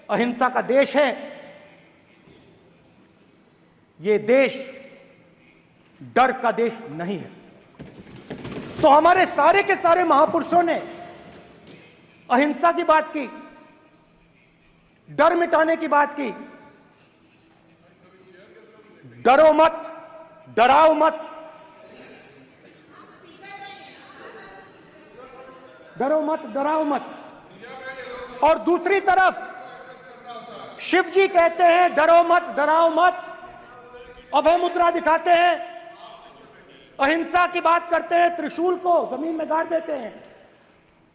अहिंसा का देश है। ये देश डर का देश नहीं है। तो हमारे सारे के सारे महापुरुषों ने अहिंसा की बात की, डर मिटाने की बात की। डरो मत, डराओ मत, डरो मत, डराओ मत। और दूसरी तरफ शिव जी कहते हैं डरो मत, डराओ मत, अभय मुद्रा दिखाते हैं, अहिंसा की बात करते हैं, त्रिशूल को जमीन में गाड़ देते हैं।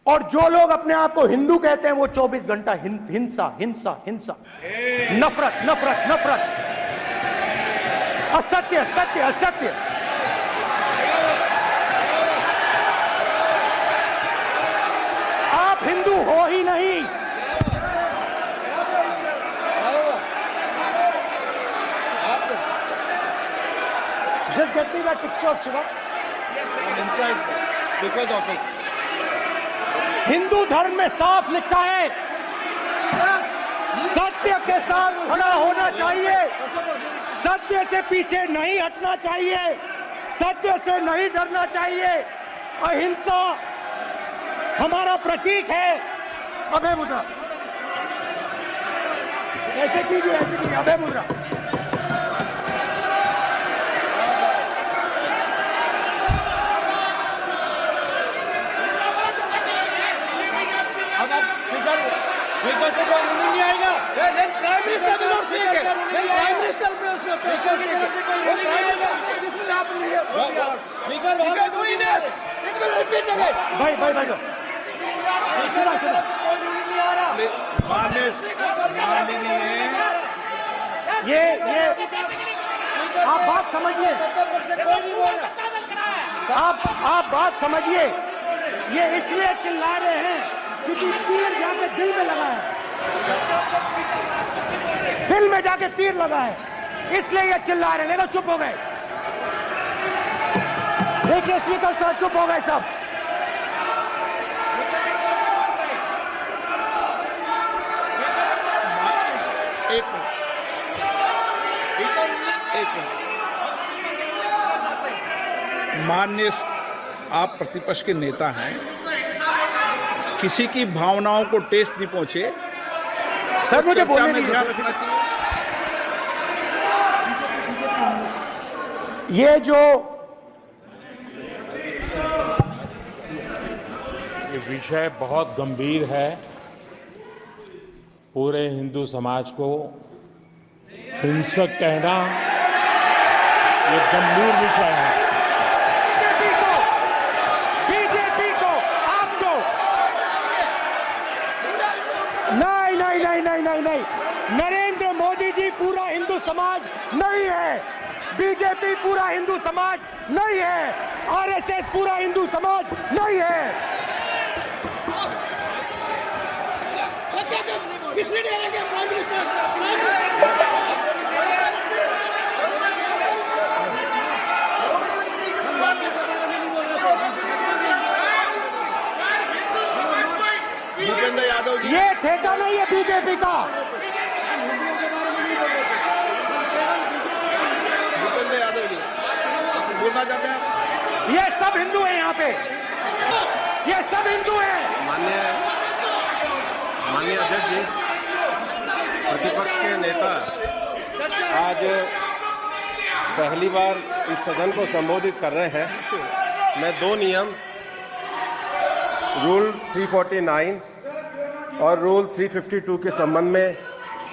और जो लोग अपने आप को हिंदू कहते हैं वो 24 घंटा हिंसा हिंसा हिंसा, नफरत नफरत नफरत, असत्य सत्य असत्य। आप हिंदू हो ही नहीं। Just get me that picture of Shiva. Inside, because of it. Hindu धर्म में साफ लिखा है, सत्य के साथ खड़ा होना चाहिए, सत्य से पीछे नहीं हटना चाहिए, सत्य से नहीं डरना चाहिए। अहिंसा हमारा प्रतीक है। अभय मुद्रा ऐसे कीजिए, ऐसे कीजिए, अभय मुद्रा। नहीं आएगा। Prime minister will not speak it. Then Prime Minister will speak it. This will happen here. If you are doing this, it will repeat again. भाई भाई भाई ये आप बात समझिए, आप बात समझिए। ये इसलिए चिल्ला रहे हैं क्योंकि तीर जाके दिल में लगा है, दिल में जाके तीर लगा है, इसलिए ये चिल्ला रहे हैं। नहीं तो चुप हो गए। देखिए स्पीकर साहब चुप हो गए सब। एक मिनट। माननीय आप प्रतिपक्ष के नेता हैं, किसी की भावनाओं को ठेस नहीं पहुंचे। सर मुझे चर्चा बोलने में दीजिए। ध्यान रखना चाहिए। ये जो ये विषय बहुत गंभीर है। पूरे हिंदू समाज को हिंसक कहना ये गंभीर विषय है। बीजेपी को आपको नहीं, नरेंद्र मोदी जी पूरा हिंदू समाज नहीं है, बीजेपी पूरा हिंदू समाज नहीं है, आरएसएस पूरा हिंदू समाज नहीं है। भूपेंद्र यादव जी, ये ठेका नहीं है बीजेपी का। भूपेंद्र यादव जी बोलना चाहते हैं आप? ये सब हिंदू हैं यहाँ पे, ये सब हिंदू हैं। माननीय अध्यक्ष जी, प्रतिपक्ष के नेता आज पहली बार इस सदन को संबोधित कर रहे हैं। मैं दो नियम रूल 349 और रूल 352 के संबंध में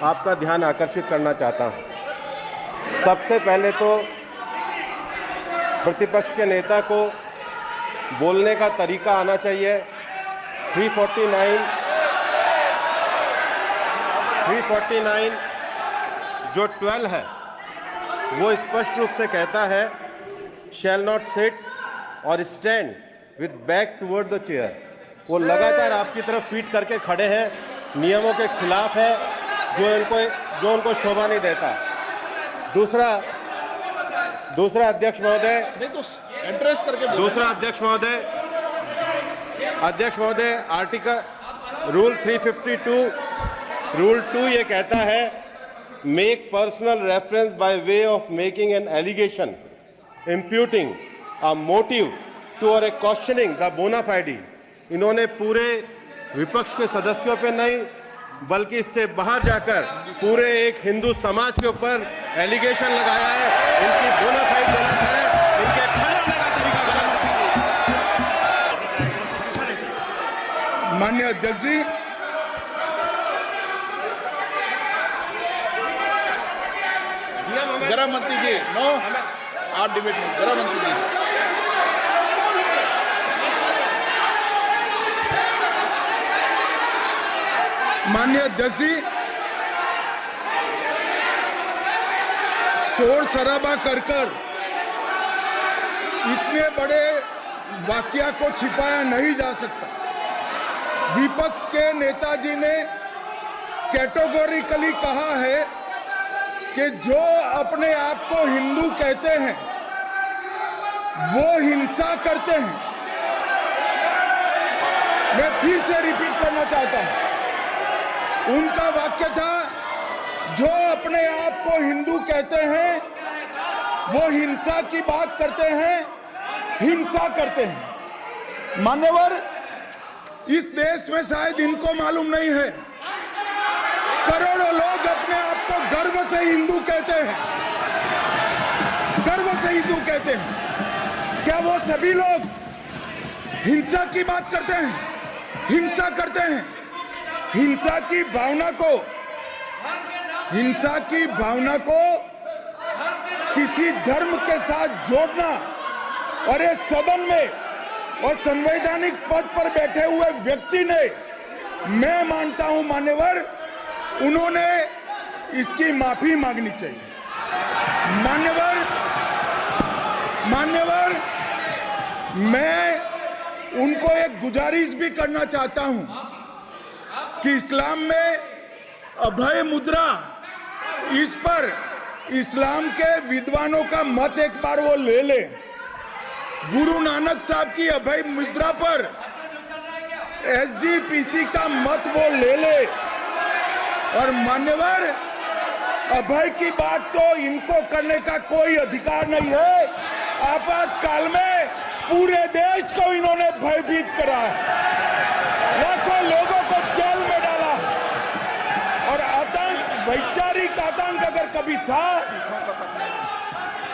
आपका ध्यान आकर्षित करना चाहता हूं। सबसे पहले तो प्रतिपक्ष के नेता को बोलने का तरीका आना चाहिए। 349 जो 12 है वो स्पष्ट रूप से कहता है शैल नॉट सिट और stand with back toward the chair. वो लगातार आपकी तरफ पीठ करके खड़े हैं, नियमों के खिलाफ है, जो उनको शोभा नहीं देता। दूसरा अध्यक्ष महोदय, अध्यक्ष महोदय आर्टिकल रूल 352 रूल 2 ये कहता है make personal reference by way of making an allegation imputing a motive to और ए क्वेश्चनिंग द बोना फाइडी। इन्होंने पूरे विपक्ष के सदस्यों पे नहीं बल्कि इससे बाहर जाकर पूरे एक हिंदू समाज के ऊपर एलिगेशन लगाया है। इनकी बोना फाइड गलत है, इनके खड़े होने का तरीका गलत है। माननीय अध्यक्ष जी, गृह मंत्री जी, नो आप डिबेट में गृह मंत्री जी। माननीय अध्यक्ष जी, शोर शराबा कर इतने बड़े वाकया को छिपाया नहीं जा सकता। विपक्ष के नेताजी ने कैटेगोरिकली कहा है कि जो अपने आप को हिंदू कहते हैं वो हिंसा करते हैं। मैं फिर से रिपीट करना चाहता हूं, उनका वाक्य था जो अपने आप को हिंदू कहते हैं वो हिंसा की बात करते हैं, हिंसा करते हैं। मान्यवर, इस देश में शायद इनको मालूम नहीं है, करोड़ों लोग अपने आप को गर्व से हिंदू कहते हैं, गर्व से हिंदू कहते हैं। क्या वो सभी लोग हिंसा की बात करते हैं, हिंसा करते हैं? हिंसा की भावना को किसी धर्म के साथ जोड़ना और इस सदन में और संवैधानिक पद पर बैठे हुए व्यक्ति ने, मैं मानता हूं मान्यवर, उन्होंने इसकी माफी मांगनी चाहिए। मान्यवर, मैं उनको एक गुजारिश भी करना चाहता हूं कि इस्लाम में अभय मुद्रा, इस पर इस्लाम के विद्वानों का मत एक बार वो ले ले। गुरु नानक साहब की अभय मुद्रा पर SGPC का मत वो ले ले। और मान्यवर, अभय की बात तो इनको करने का कोई अधिकार नहीं है। आपातकाल में पूरे देश को इन्होंने भयभीत करा है, लाखों लोगों को जेल में डाला। और आतंक, वैचारिक आतंक अगर कभी था,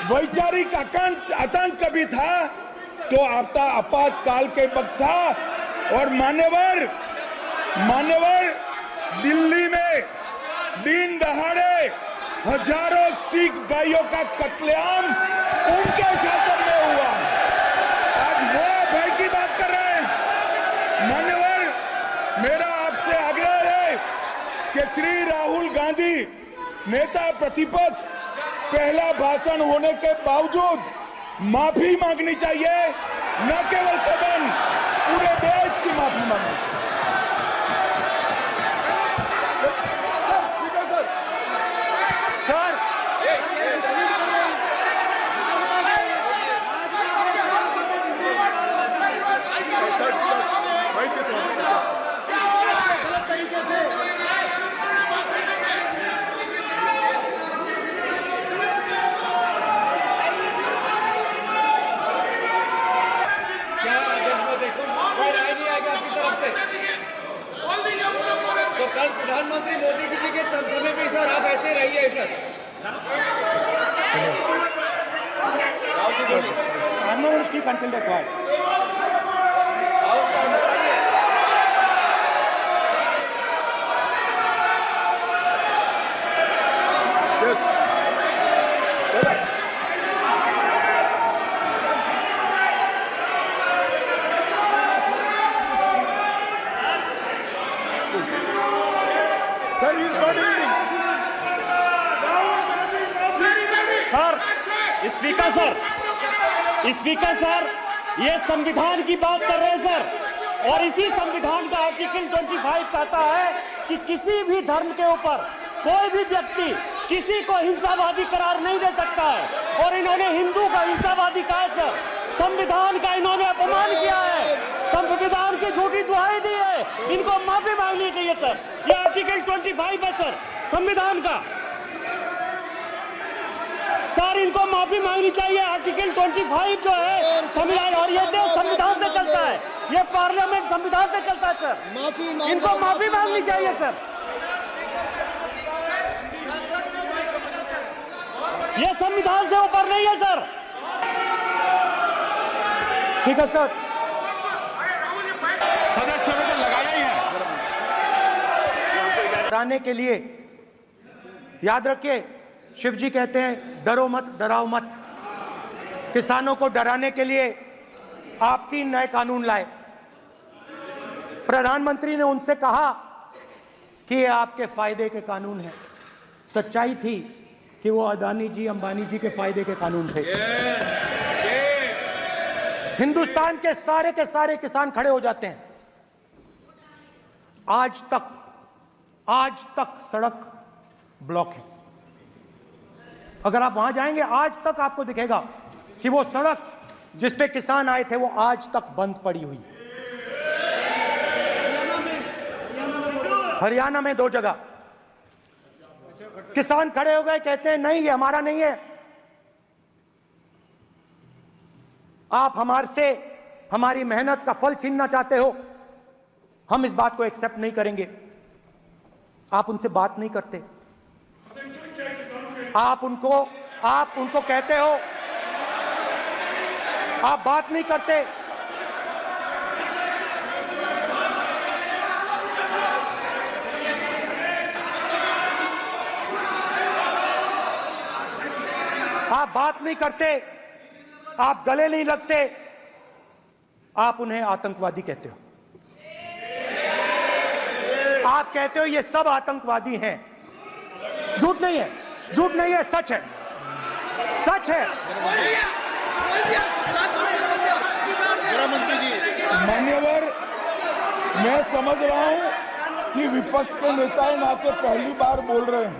वैचारिक आतंक कभी था तो आपातकाल के वक्त था। और मान्यवर, दिल्ली में दिन दहाड़े हजारों सिख भाइयों का कत्लेआम उनके शासन में हुआ। आज वो भय की बात कर रहे हैं। मान्यवर, मेरा आपसे आग्रह है कि श्री राहुल गांधी, नेता प्रतिपक्ष, पहला भाषण होने के बावजूद माफी मांगनी चाहिए। न केवल सदन, पूरे देश की माफी मांगनी चाहिए। तो कल प्रधानमंत्री मोदी जी के समय भी सर आप ऐसे रहिए sir. I'm not going to speak until they're quiet. Speaker sir, ये संविधान की बात कर रहे हैं सर, और इसी संविधान का आर्टिकल 25 कहता है कि किसी भी धर्म के ऊपर कोई भी व्यक्ति किसी को हिंसावादी करार नहीं दे सकता है। और इन्होंने हिंदू का हिंसावादी कहा सर, संविधान का इन्होंने अपमान किया है, संविधान की झूठी दुहाई दी है, इनको माफी मांगनी चाहिए सर। ये आर्टिकल 25 संविधान का। सर इनको माफी मांगनी चाहिए। आर्टिकल 25 जो है संविधान, और ये देश संविधान से चलता है, ये पार्लियामेंट संविधान से चलता है सर। इनको माफी मांगनी चाहिए सर। ये संविधान से ऊपर नहीं है सर। स्पीकर सर, सदस्यों ने तो लगाया ही है। डराने के लिए याद रखिए, शिव जी कहते हैं डरो मत डराओ मत। किसानों को डराने के लिए आप 3 नए कानून लाए। प्रधानमंत्री ने उनसे कहा कि ये आपके फायदे के कानून हैं। सच्चाई थी कि वो अदानी जी अंबानी जी के फायदे के कानून थे। हिंदुस्तान के सारे किसान खड़े हो जाते हैं। आज तक सड़क ब्लॉक है। अगर आप वहां जाएंगे आज तक आपको दिखेगा कि वो सड़क जिस पे किसान आए थे वो आज तक बंद पड़ी हुई। हरियाणा में 2 जगह किसान खड़े हो गए, कहते हैं नहीं ये हमारा नहीं है। आप हमारे से हमारी मेहनत का फल छीनना चाहते हो, हम इस बात को एक्सेप्ट नहीं करेंगे। आप उनसे बात नहीं करते। आप उनको कहते हो, आप बात नहीं करते। आप बात नहीं करते, आप गले नहीं लगते, आप उन्हें आतंकवादी कहते हो। आप कहते हो ये सब आतंकवादी हैं। झूठ नहीं है, झूठ नहीं है, सच है, सच है। मान्यवर, मैं समझ रहा हूं कि विपक्ष के नेता है नाते पहली बार बोल रहे हैं,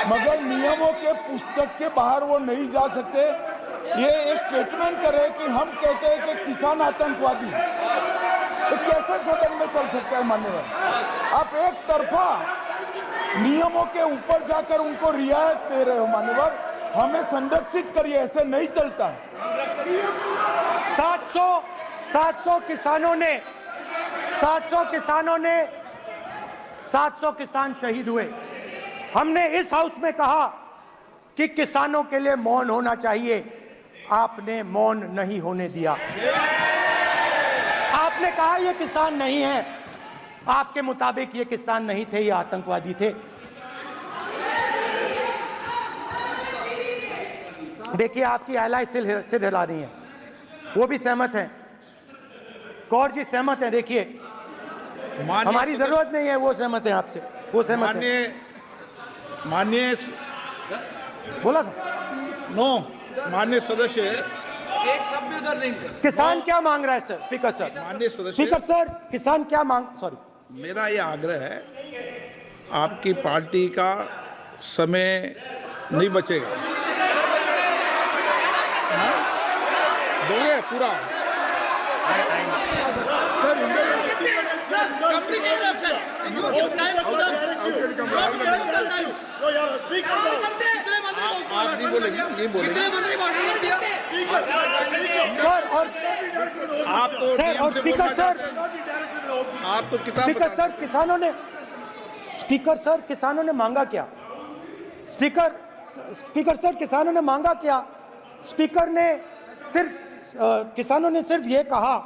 मगर नियमों के पुस्तक के बाहर वो नहीं जा सकते। ये स्टेटमेंट करे कि हम कहते हैं कि किसान आतंकवादी, तो कैसे सदन में चल सकता है मान्यवर? आप एक तरफा नियमों के ऊपर जाकर उनको रियायत दे रहे हो मान्यवर। हमें संरक्षित करिए, ऐसे नहीं चलता। 700 किसान शहीद हुए। हमने इस हाउस में कहा कि किसानों के लिए मौन होना चाहिए। आपने मौन नहीं होने दिया। आपने कहा ये किसान नहीं है। आपके मुताबिक ये किसान नहीं थे, ये आतंकवादी थे। देखिए आपकी एलाय सिर हिला रही है, वो भी सहमत हैं। कौर जी सहमत हैं। देखिए हमारी जरूरत नहीं है, वो सहमत हैं आपसे, वो सहमत हैं। माननीय बोला था नो माननीय सदस्य, एक शब्द उधर नहीं सर। किसान क्या मांग रहा है सर? स्पीकर सर, माननीय सदस्य, स्पीकर सर, किसान क्या मांग, सॉरी, मेरा यह आग्रह है, आपकी पार्टी का समय नहीं बचेगा। दोगे पूरा? आप नहीं बोलेंगे, ये बोलेंगे सर। और आप तो सर, और स्पीकर सर, आप तो किताब स्पीकर सर, किसानों ने मांगा क्या? स्पीकर सर, किसानों ने मांगा क्या? किसानों ने सिर्फ ये कहा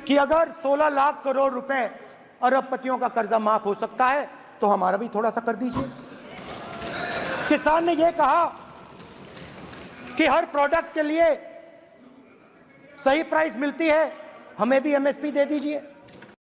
कि अगर 16 लाख करोड़ रुपए अरबपतियों का कर्जा माफ हो सकता है तो हमारा भी थोड़ा सा कर दीजिए। किसान ने यह कहा कि हर प्रोडक्ट के लिए सही प्राइस मिलती है, हमें भी एमएसपी दे दीजिए।